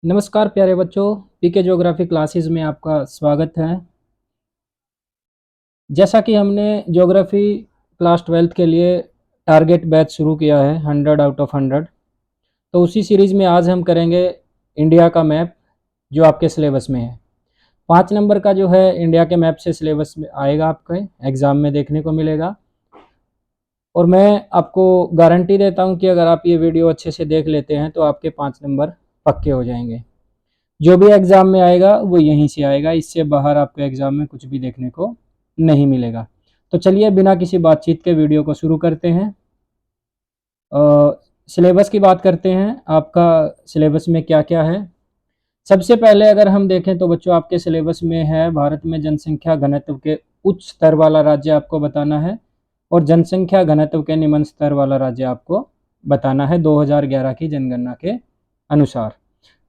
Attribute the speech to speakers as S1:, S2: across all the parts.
S1: नमस्कार प्यारे बच्चों, पीके ज्योग्राफी क्लासेस में आपका स्वागत है। जैसा कि हमने ज्योग्राफी क्लास 12th के लिए टारगेट बैच शुरू किया है 100 आउट ऑफ 100, तो उसी सीरीज़ में आज हम करेंगे इंडिया का मैप जो आपके सिलेबस में है। 5 नंबर का जो है इंडिया के मैप से सिलेबस में आएगा, आपके एग्ज़ाम में देखने को मिलेगा। और मैं आपको गारंटी देता हूं कि अगर आप ये वीडियो अच्छे से देख लेते हैं तो आपके 5 नंबर पक्के हो जाएंगे। जो भी एग्ज़ाम में आएगा वो यहीं से आएगा, इससे बाहर आपको एग्ज़ाम में कुछ भी देखने को नहीं मिलेगा। तो चलिए बिना किसी बातचीत के वीडियो को शुरू करते हैं। सिलेबस की बात करते हैं, आपका सिलेबस में क्या क्या है। सबसे पहले अगर हम देखें तो बच्चों आपके सिलेबस में है भारत में जनसंख्या घनत्व के उच्च स्तर वाला राज्य आपको बताना है और जनसंख्या घनत्व के निम्न स्तर वाला राज्य आपको बताना है 2011 की जनगणना के अनुसार।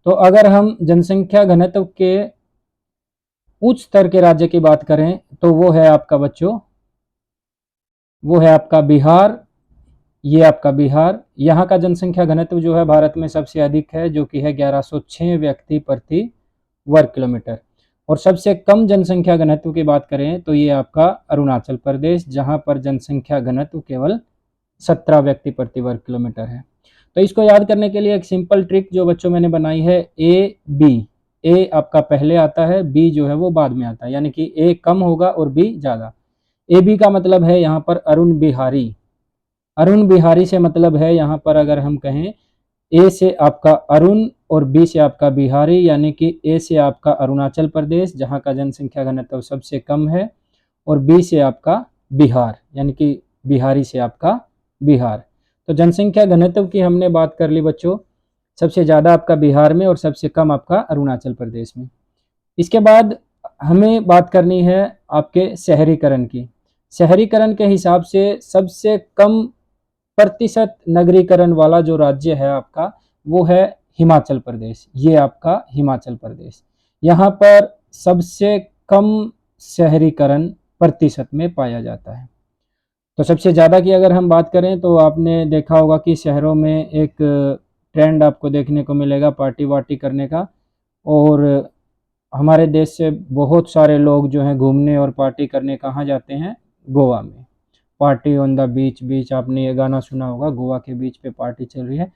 S1: तो अगर हम जनसंख्या घनत्व के उच्च स्तर के राज्य की बात करें तो वो है आपका बच्चों, वो है आपका बिहार। ये आपका बिहार, यहाँ का जनसंख्या घनत्व जो है भारत में सबसे अधिक है, जो कि है 1106 व्यक्ति प्रति वर्ग किलोमीटर। और सबसे कम जनसंख्या घनत्व की बात करें तो ये आपका अरुणाचल प्रदेश, जहाँ पर जनसंख्या घनत्व केवल 17 व्यक्ति प्रति वर्ग किलोमीटर है। तो इसको याद करने के लिए एक सिंपल ट्रिक जो बच्चों मैंने बनाई है, ए बी। ए आपका पहले आता है, बी जो है वो बाद में आता है, यानी कि ए कम होगा और बी ज़्यादा। ए बी का मतलब है यहाँ पर अरुण बिहारी। अरुण बिहारी से मतलब है यहाँ पर अगर हम कहें ए से आपका अरुण और बी से आपका बिहारी, यानी कि ए से आपका अरुणाचल प्रदेश जहाँ का जनसंख्या घनत्व सबसे कम है, और बी से आपका बिहार यानी कि बिहारी से आपका बिहार। तो जनसंख्या घनत्व की हमने बात कर ली बच्चों, सबसे ज़्यादा आपका बिहार में और सबसे कम आपका अरुणाचल प्रदेश में। इसके बाद हमें बात करनी है आपके शहरीकरण की। शहरीकरण के हिसाब से सबसे कम प्रतिशत नगरीकरण वाला जो राज्य है आपका वो है हिमाचल प्रदेश। ये आपका हिमाचल प्रदेश, यहाँ पर सबसे कम शहरीकरण प्रतिशत में पाया जाता है। तो सबसे ज़्यादा की अगर हम बात करें तो आपने देखा होगा कि शहरों में एक ट्रेंड आपको देखने को मिलेगा पार्टी वार्टी करने का, और हमारे देश से बहुत सारे लोग जो हैं घूमने और पार्टी करने कहाँ जाते हैं, गोवा में। पार्टी ऑन द बीच बीच, आपने ये गाना सुना होगा, गोवा के बीच पे पार्टी चल रही है।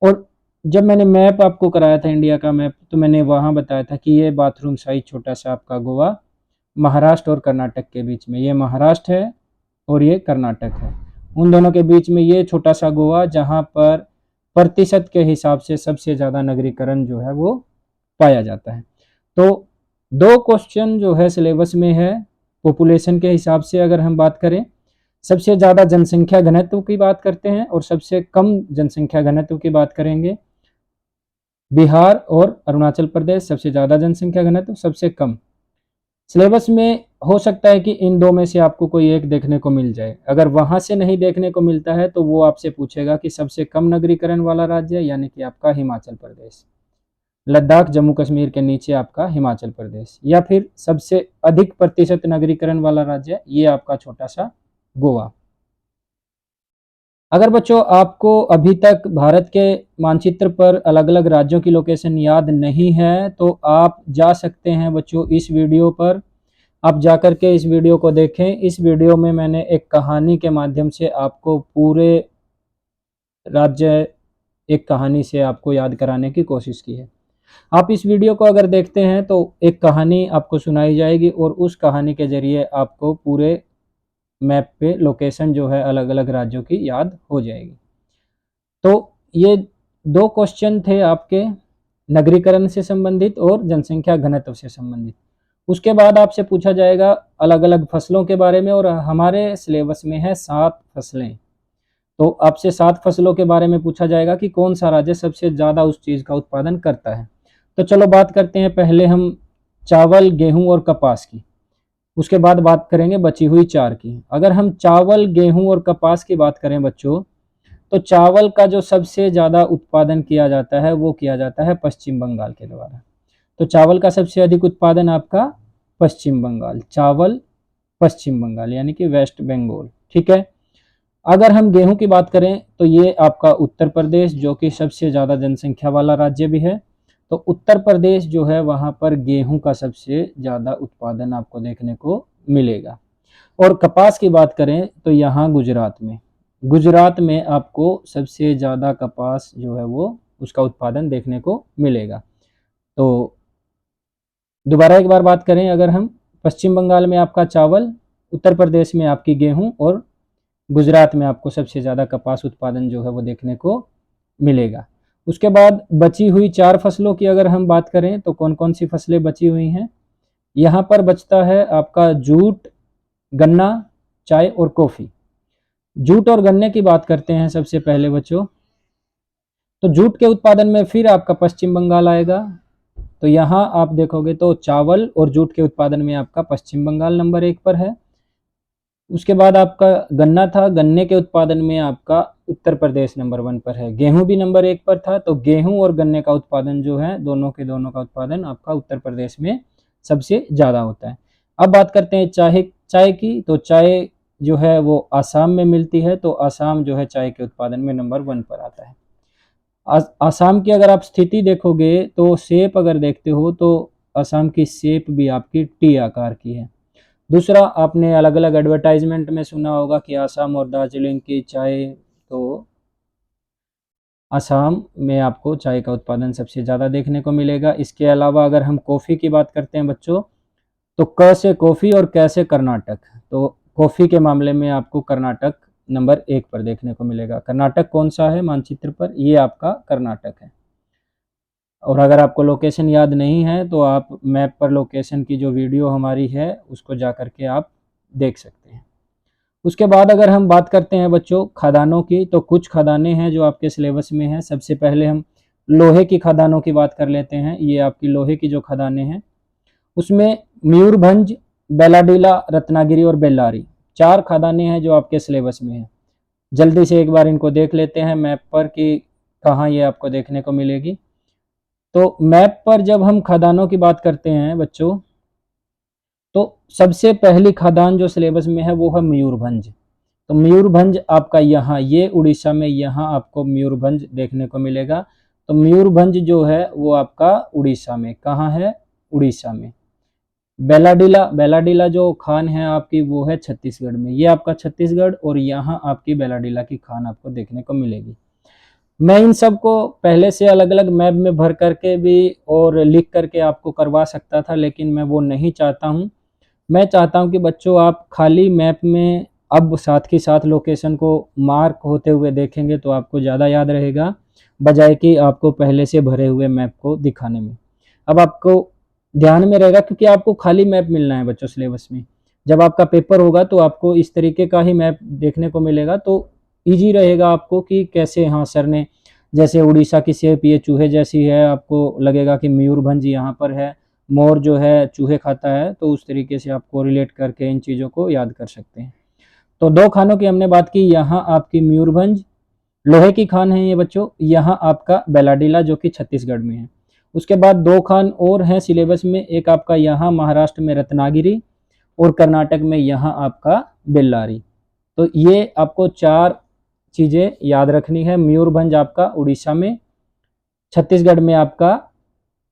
S1: और जब मैंने मैप आपको कराया था इंडिया का मैप, तो मैंने वहाँ बताया था कि ये बाथरूम साइज छोटा सा आपका गोवा महाराष्ट्र और कर्नाटक के बीच में, ये महाराष्ट्र है और ये कर्नाटक है, उन दोनों के बीच में ये छोटा सा गोवा, जहाँ पर प्रतिशत के हिसाब से सबसे ज़्यादा नगरीकरण जो है वो पाया जाता है। तो दो क्वेश्चन जो है सिलेबस में है पॉपुलेशन के हिसाब से, अगर हम बात करें सबसे ज़्यादा जनसंख्या घनत्व की बात करते हैं और सबसे कम जनसंख्या घनत्व की बात करेंगे। बिहार और अरुणाचल प्रदेश सबसे ज़्यादा जनसंख्या घनत्व, सबसे कम। सिलेबस में हो सकता है कि इन दो में से आपको कोई एक देखने को मिल जाए। अगर वहाँ से नहीं देखने को मिलता है तो वो आपसे पूछेगा कि सबसे कम नगरीकरण वाला राज्य, यानी कि आपका हिमाचल प्रदेश, लद्दाख जम्मू कश्मीर के नीचे आपका हिमाचल प्रदेश, या फिर सबसे अधिक प्रतिशत नगरीकरण वाला राज्य, ये आपका छोटा सा गोवा। अगर बच्चों आपको अभी तक भारत के मानचित्र पर अलग अलग राज्यों की लोकेशन याद नहीं है तो आप जा सकते हैं बच्चों इस वीडियो पर, आप जाकर के इस वीडियो को देखें। इस वीडियो में मैंने एक कहानी के माध्यम से आपको पूरे राज्य एक कहानी से आपको याद कराने की कोशिश की है। आप इस वीडियो को अगर देखते हैं तो एक कहानी आपको सुनाई जाएगी और उस कहानी के जरिए आपको पूरे मैप पे लोकेशन जो है अलग अलग राज्यों की याद हो जाएगी। तो ये दो क्वेश्चन थे आपके नगरीकरण से संबंधित और जनसंख्या घनत्व से संबंधित। उसके बाद आपसे पूछा जाएगा अलग अलग फसलों के बारे में, और हमारे सिलेबस में है 7 फसलें। तो आपसे 7 फसलों के बारे में पूछा जाएगा कि कौन सा राज्य सबसे ज़्यादा उस चीज़ का उत्पादन करता है। तो चलो बात करते हैं पहले हम चावल, गेहूं और कपास की, उसके बाद बात करेंगे बची हुई 4 की। अगर हम चावल, गेहूं और कपास की बात करें बच्चों, तो चावल का जो सबसे ज़्यादा उत्पादन किया जाता है वो किया जाता है पश्चिम बंगाल के द्वारा। तो चावल का सबसे अधिक उत्पादन आपका पश्चिम बंगाल, चावल पश्चिम बंगाल यानी कि वेस्ट बंगाल, ठीक है। अगर हम गेहूं की बात करें तो ये आपका उत्तर प्रदेश, जो कि सबसे ज़्यादा जनसंख्या वाला राज्य भी है, तो उत्तर प्रदेश जो है वहाँ पर गेहूं का सबसे ज़्यादा उत्पादन आपको देखने को मिलेगा। और कपास की बात करें तो यहाँ गुजरात में आपको सबसे ज़्यादा कपास जो है वो उसका उत्पादन देखने को मिलेगा। तो दोबारा एक बार बात करें, अगर हम पश्चिम बंगाल में आपका चावल, उत्तर प्रदेश में आपकी गेहूं और गुजरात में आपको सबसे ज़्यादा कपास उत्पादन जो है वो देखने को मिलेगा। उसके बाद बची हुई 4 फसलों की अगर हम बात करें तो कौन कौन सी फसलें बची हुई हैं। यहाँ पर बचता है आपका जूट, गन्ना, चाय और कॉफ़ी। जूट और गन्ने की बात करते हैं सबसे पहले बच्चों। तो जूट के उत्पादन में फिर आपका पश्चिम बंगाल आएगा। तो यहाँ आप देखोगे तो चावल और जूट के उत्पादन में आपका पश्चिम बंगाल नंबर 1 पर है। उसके बाद आपका गन्ना था, गन्ने के उत्पादन में आपका उत्तर प्रदेश नंबर 1 पर है। गेहूं भी नंबर 1 पर था, तो गेहूं और गन्ने का उत्पादन जो है दोनों के दोनों का उत्पादन आपका उत्तर प्रदेश में सबसे ज़्यादा होता है। अब बात करते हैं चाय की। तो चाय जो है वो आसाम में मिलती है, तो आसाम जो है चाय के उत्पादन में नंबर 1 पर आता है। आसाम की अगर आप स्थिति देखोगे तो शेप अगर देखते हो तो आसाम की शेप भी आपकी टी आकार की है। दूसरा, आपने अलग अलग एडवर्टाइजमेंट में सुना होगा कि आसाम और दार्जिलिंग की चाय, तो आसाम में आपको चाय का उत्पादन सबसे ज़्यादा देखने को मिलेगा। इसके अलावा अगर हम कॉफ़ी की बात करते हैं बच्चों, तो क से कॉफ़ी और कै से कर्नाटक। तो कॉफ़ी के मामले में आपको कर्नाटक नंबर 1 पर देखने को मिलेगा। कर्नाटक कौन सा है मानचित्र पर? ये आपका कर्नाटक है। और अगर आपको लोकेशन याद नहीं है तो आप मैप पर लोकेशन की जो वीडियो हमारी है उसको जा कर के आप देख सकते हैं। उसके बाद अगर हम बात करते हैं बच्चों खदानों की, तो कुछ खदानें हैं जो आपके सिलेबस में हैं। सबसे पहले हम लोहे की खदानों की बात कर लेते हैं। ये आपकी लोहे की जो खदानें हैं उसमें मयूरभंज, बेलाडीला, रत्नागिरी और बेल्लारी 4 खदानें हैं जो आपके सिलेबस में हैं। जल्दी से एक बार इनको देख लेते हैं मैप पर कि कहाँ ये आपको देखने को मिलेगी। तो मैप पर जब हम खदानों की बात करते हैं बच्चों, तो सबसे पहली खदान जो सिलेबस में है वो है मयूरभंज। तो मयूरभंज आपका यहाँ, ये उड़ीसा में यहाँ आपको मयूरभंज देखने को मिलेगा। तो मयूरभंज जो है वो आपका उड़ीसा में, कहाँ है? उड़ीसा में। बेलाडीला जो खान है आपकी वो है छत्तीसगढ़ में। ये आपका छत्तीसगढ़ और यहाँ आपकी बेलाडीला की खान आपको देखने को मिलेगी। मैं इन सब को पहले से अलग अलग मैप में भर करके भी और लिख करके आपको करवा सकता था, लेकिन मैं वो नहीं चाहता हूँ। मैं चाहता हूँ कि बच्चों आप खाली मैप में अब साथ के साथ लोकेशन को मार्क होते हुए देखेंगे तो आपको ज़्यादा याद रहेगा, बजाय कि आपको पहले से भरे हुए मैप को दिखाने में। अब आपको ध्यान में रहेगा क्योंकि आपको खाली मैप मिलना है बच्चों सिलेबस में। जब आपका पेपर होगा तो आपको इस तरीके का ही मैप देखने को मिलेगा, तो ईजी रहेगा आपको कि कैसे, हाँ सर ने जैसे उड़ीसा की शेप ये चूहे जैसी है, आपको लगेगा कि मयूरभंज यहाँ पर है, मोर जो है चूहे खाता है, तो उस तरीके से आपको रिलेट करके इन चीज़ों को याद कर सकते हैं। तो 2 खानों की हमने बात की। यहाँ आपकी मयूरभंज लोहे की खान है ये बच्चों, यहाँ आपका बेलाडीला जो कि छत्तीसगढ़ में है। उसके बाद 2 खान और हैं सिलेबस में, एक आपका यहाँ महाराष्ट्र में रत्नागिरी और कर्नाटक में यहाँ आपका बेल्लारी। तो ये आपको 4 चीज़ें याद रखनी है। मयूरभंज आपका उड़ीसा में, छत्तीसगढ़ में आपका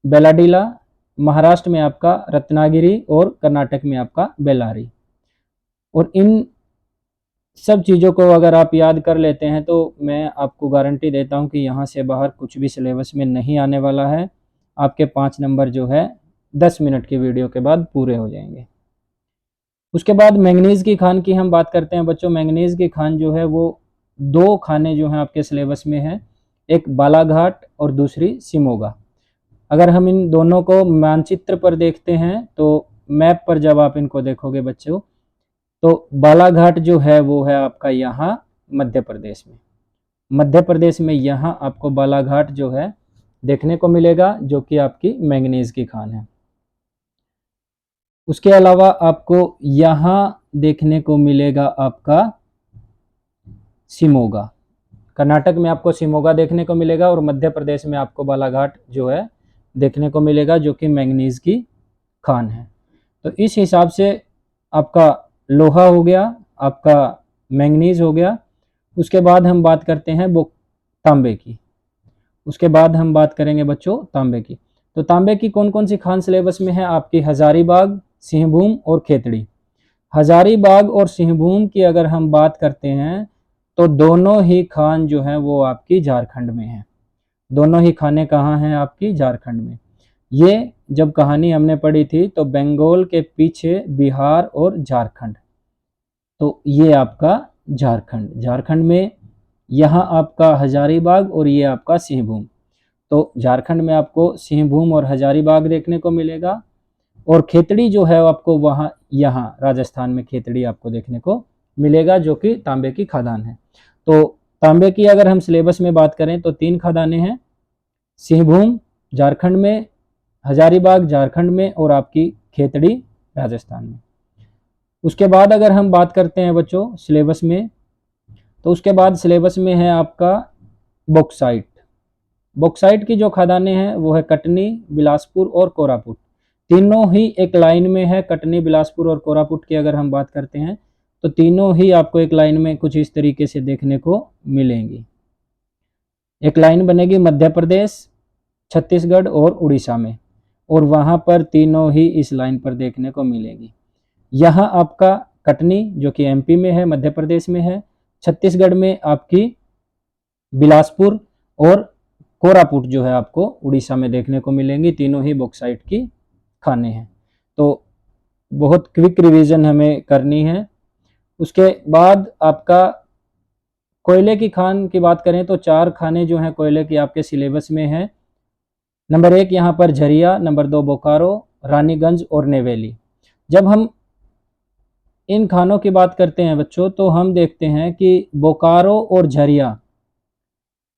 S1: बेलाडीला, महाराष्ट्र में आपका रत्नागिरी और कर्नाटक में आपका बेल्लारी। और इन सब चीज़ों को अगर आप याद कर लेते हैं तो मैं आपको गारंटी देता हूं कि यहाँ से बाहर कुछ भी सिलेबस में नहीं आने वाला है। आपके 5 नंबर जो है 10 मिनट की वीडियो के बाद पूरे हो जाएंगे। उसके बाद मैंगनीज़ की खान की हम बात करते हैं बच्चों। मैंगनीज़ की खान जो है वो 2 खाने जो हैं आपके सिलेबस में है, एक बालाघाट और दूसरी सिमोगा। अगर हम इन दोनों को मानचित्र पर देखते हैं तो मैप पर जब आप इनको देखोगे बच्चों, तो बालाघाट जो है वो है आपका यहाँ मध्य प्रदेश में। मध्य प्रदेश में यहाँ आपको बालाघाट जो है देखने को मिलेगा, जो कि आपकी मैंगनीज की खान है। उसके अलावा आपको यहाँ देखने को मिलेगा आपका सिमोगा। कर्नाटक में आपको सिमोगा देखने को मिलेगा और मध्य प्रदेश में आपको बालाघाट जो है देखने को मिलेगा, जो कि मैंगनीज की खान है। तो इस हिसाब से आपका लोहा हो गया, आपका मैंगनीज हो गया। उसके बाद हम बात करते हैं वो तांबे की। उसके बाद हम बात करेंगे बच्चों तांबे की। तो तांबे की कौन कौन सी खान सिलेबस में है आपकी? हजारीबाग, सिंहभूम और खेतड़ी। हजारीबाग और सिंहभूम की अगर हम बात करते हैं तो दोनों ही खान जो है वो आपकी झारखंड में है। दोनों ही खाने कहाँ हैं आपकी? झारखंड में। ये जब कहानी हमने पढ़ी थी तो बंगाल के पीछे बिहार और झारखंड, तो ये आपका झारखंड, झारखंड में यहाँ आपका हजारीबाग और ये आपका सिंहभूम। तो झारखंड में आपको सिंहभूम और हजारीबाग देखने को मिलेगा, और खेतड़ी जो है आपको वहाँ यहाँ राजस्थान में खेतड़ी आपको देखने को मिलेगा, जो कि तांबे की खदान है। तो तांबे की अगर हम सिलेबस में बात करें तो 3 खदानें हैं, सिंहभूम झारखंड में, हजारीबाग झारखंड में और आपकी खेतड़ी राजस्थान में। उसके बाद अगर हम बात करते हैं बच्चों सिलेबस में, तो उसके बाद सिलेबस में है आपका बॉक्साइट। बॉक्साइट की जो खदानें हैं वो है कटनी, बिलासपुर और कोरापुट। तीनों ही एक लाइन में है। कटनी, बिलासपुर और कोरापुट की अगर हम बात करते हैं तो तीनों ही आपको एक लाइन में कुछ इस तरीके से देखने को मिलेंगी। एक लाइन बनेगी मध्य प्रदेश, छत्तीसगढ़ और उड़ीसा में, और वहां पर तीनों ही इस लाइन पर देखने को मिलेगी। यहाँ आपका कटनी जो कि एमपी में है, मध्य प्रदेश में है, छत्तीसगढ़ में आपकी बिलासपुर और कोरापुट जो है आपको उड़ीसा में देखने को मिलेंगी। तीनों ही बॉक्साइट की खाने हैं। तो बहुत क्विक रिवीजन हमें करनी है। उसके बाद आपका कोयले की खान की बात करें तो 4 खाने जो हैं कोयले की आपके सिलेबस में है। नंबर 1 यहाँ पर झरिया, नंबर 2 बोकारो, रानीगंज और नेवेली। जब हम इन खानों की बात करते हैं बच्चों तो हम देखते हैं कि बोकारो और झरिया,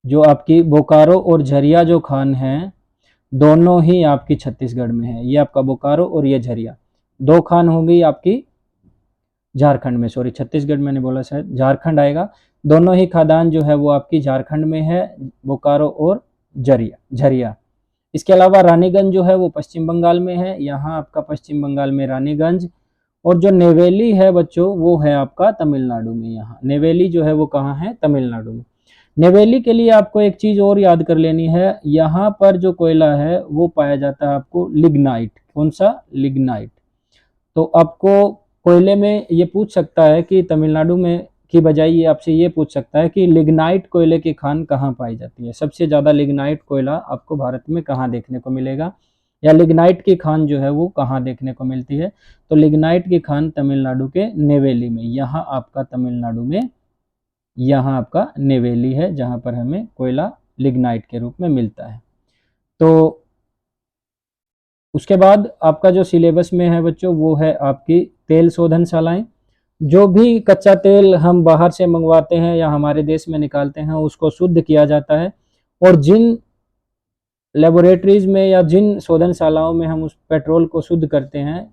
S1: जो आपकी बोकारो और झरिया जो खान हैं दोनों ही आपकी छत्तीसगढ़ में है। ये आपका बोकारो और ये झरिया, 2 खान होंगी आपकी झारखंड में, सॉरी छत्तीसगढ़ मैंने बोला, शायद झारखंड आएगा। दोनों ही खादान जो है वो आपकी झारखंड में है, बोकारो और झरिया। इसके अलावा रानीगंज जो है वो पश्चिम बंगाल में है। यहाँ आपका पश्चिम बंगाल में रानीगंज, और जो नेवेली है बच्चों वो है आपका तमिलनाडु में। यहाँ नेवेली जो है वो कहाँ है? तमिलनाडु में। नेवेली के लिए आपको एक चीज और याद कर लेनी है, यहाँ पर जो कोयला है वो पाया जाता है आपको लिग्नाइट। कौन सा? लिग्नाइट। तो आपको कोयले में ये पूछ सकता है कि तमिलनाडु में की बजाय ये आपसे ये पूछ सकता है कि लिग्नाइट कोयले की खान कहाँ पाई जाती है। सबसे ज़्यादा लिग्नाइट कोयला आपको भारत में कहाँ देखने को मिलेगा, या लिग्नाइट की खान जो है वो कहाँ देखने को मिलती है? तो लिग्नाइट की खान तमिलनाडु के नेवेली में। यहाँ आपका तमिलनाडु में यहाँ आपका नेवेली है जहाँ पर हमें कोयला लिग्नाइट के रूप में मिलता है। तो उसके बाद आपका जो सिलेबस में है बच्चों वो है आपकी तेल शोधनशालाएं। जो भी कच्चा तेल हम बाहर से मंगवाते हैं या हमारे देश में निकालते हैं उसको शुद्ध किया जाता है, और जिन लेबोरेटरीज में या जिन शोधनशालाओं में हम उस पेट्रोल को शुद्ध करते हैं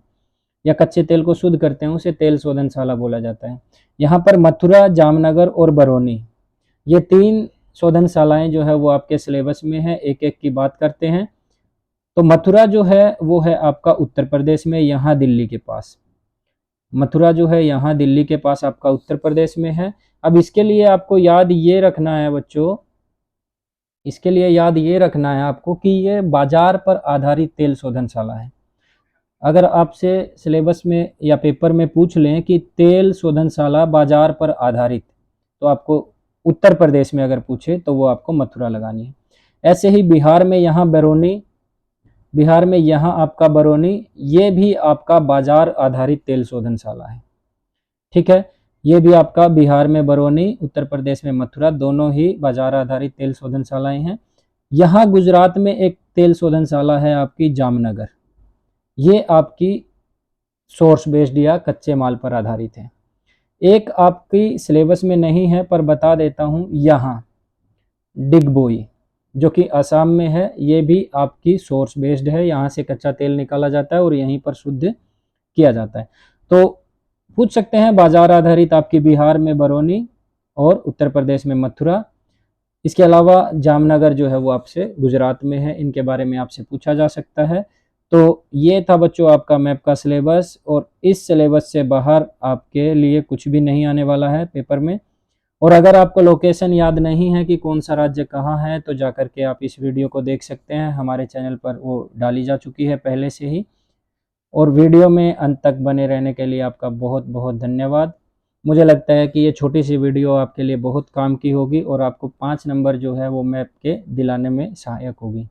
S1: या कच्चे तेल को शुद्ध करते हैं उसे तेल शोधनशाला बोला जाता है। यहाँ पर मथुरा, जामनगर और बरौनी, ये 3 शोधनशालाएं जो है वो आपके सिलेबस में है। एक एक की बात करते हैं। तो मथुरा जो है वो है आपका उत्तर प्रदेश में, यहाँ दिल्ली के पास। मथुरा जो है यहाँ दिल्ली के पास आपका उत्तर प्रदेश में है। अब इसके लिए आपको याद ये रखना है बच्चों, इसके लिए याद ये रखना है आपको कि ये बाजार पर आधारित तेल शोधनशाला है। अगर आपसे सिलेबस में या पेपर में पूछ लें कि तेल शोधनशाला बाजार पर आधारित, तो आपको उत्तर प्रदेश में अगर पूछे तो वो आपको मथुरा लगानी है। ऐसे ही बिहार में यहाँ बरौनी, बिहार में यहाँ आपका बरौनी, ये भी आपका बाजार आधारित तेल शोधनशाला है। ठीक है, ये भी आपका बिहार में बरौनी, उत्तर प्रदेश में मथुरा, दोनों ही बाजार आधारित तेल शोधनशालाएं हैं। यहाँ गुजरात में एक तेल शोधनशाला है आपकी जामनगर, ये आपकी सोर्स बेस्ड या कच्चे माल पर आधारित है। एक आपकी सिलेबस में नहीं है पर बता देता हूँ, यहाँ डिगबोई जो कि असम में है, ये भी आपकी सोर्स बेस्ड है। यहाँ से कच्चा तेल निकाला जाता है और यहीं पर शुद्ध किया जाता है। तो पूछ सकते हैं बाजार आधारित आपकी बिहार में बरौनी और उत्तर प्रदेश में मथुरा। इसके अलावा जामनगर जो है वो आपसे गुजरात में है, इनके बारे में आपसे पूछा जा सकता है। तो ये था बच्चों आपका मैप का सिलेबस, और इस सिलेबस से बाहर आपके लिए कुछ भी नहीं आने वाला है पेपर में। और अगर आपको लोकेशन याद नहीं है कि कौन सा राज्य कहाँ है, तो जाकर के आप इस वीडियो को देख सकते हैं, हमारे चैनल पर वो डाली जा चुकी है पहले से ही। और वीडियो में अंत तक बने रहने के लिए आपका बहुत बहुत धन्यवाद। मुझे लगता है कि ये छोटी सी वीडियो आपके लिए बहुत काम की होगी और आपको 5 नंबर जो है वो मैप के दिलाने में सहायक होगी।